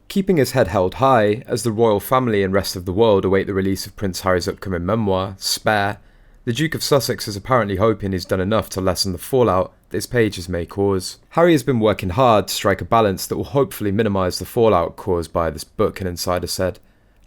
Keeping his head held high, as the royal family and rest of the world await the release of Prince Harry's upcoming memoir, Spare, the Duke of Sussex is apparently hoping he's done enough to lessen the fallout that his pages may cause. Harry has been working hard to strike a balance that will hopefully minimise the fallout caused by this book, an insider said,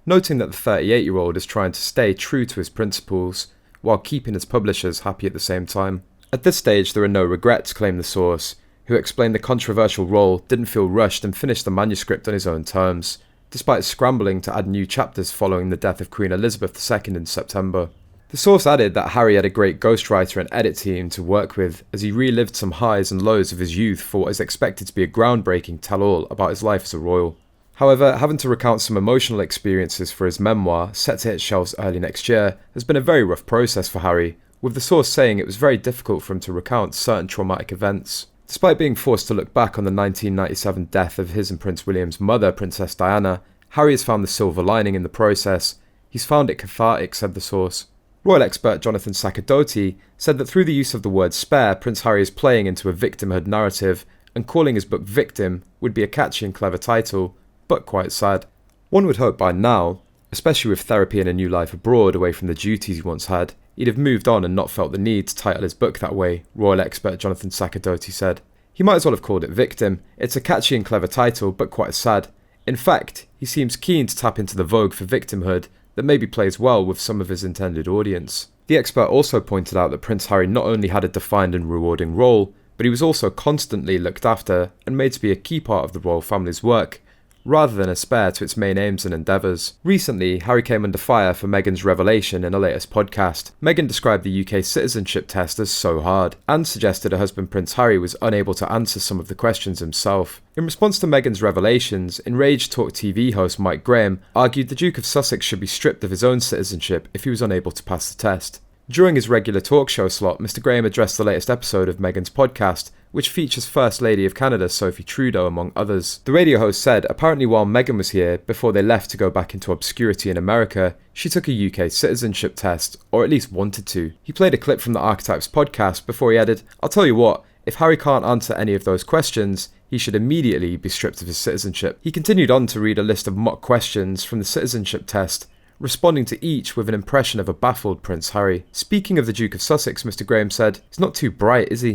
noting that the 38-year-old is trying to stay true to his principles, while keeping his publishers happy at the same time. At this stage there are no regrets, claimed the source, who explained the controversial role didn't feel rushed and finished the manuscript on his own terms, despite scrambling to add new chapters following the death of Queen Elizabeth II in September. The source added that Harry had a great ghostwriter and edit team to work with as he relived some highs and lows of his youth for what is expected to be a groundbreaking tell-all about his life as a royal. However, having to recount some emotional experiences for his memoir, set to hit shelves early next year, has been a very rough process for Harry, with the source saying it was very difficult for him to recount certain traumatic events. Despite being forced to look back on the 1997 death of his and Prince William's mother, Princess Diana, Harry has found the silver lining in the process. He's found it cathartic, said the source. Royal expert Jonathan Sacerdoti said that through the use of the word spare, Prince Harry is playing into a victimhood narrative, and calling his book Victim would be a catchy and clever title, but quite sad. One would hope by now, especially with therapy and a new life abroad away from the duties he once had, he'd have moved on and not felt the need to title his book that way, royal expert Jonathan Sacerdoti said. He might as well have called it Victim. It's a catchy and clever title, but quite sad. In fact, he seems keen to tap into the vogue for victimhood that maybe plays well with some of his intended audience. The expert also pointed out that Prince Harry not only had a defined and rewarding role, but he was also constantly looked after and made to be a key part of the royal family's work, rather than a spare to its main aims and endeavours. Recently, Harry came under fire for Meghan's revelation in a latest podcast. Meghan described the UK citizenship test as so hard, and suggested her husband Prince Harry was unable to answer some of the questions himself. In response to Meghan's revelations, enraged Talk TV host Mike Graham argued the Duke of Sussex should be stripped of his own citizenship if he was unable to pass the test. During his regular talk show slot, Mr Graham addressed the latest episode of Meghan's podcast, which features First Lady of Canada Sophie Trudeau among others. The radio host said apparently while Meghan was here, before they left to go back into obscurity in America, she took a UK citizenship test, or at least wanted to. He played a clip from the Archetypes podcast before he added, "I'll tell you what, if Harry can't answer any of those questions, he should immediately be stripped of his citizenship." He continued on to read a list of mock questions from the citizenship test, responding to each with an impression of a baffled Prince Harry. Speaking of the Duke of Sussex, Mr Graham said, "He's not too bright, is he?"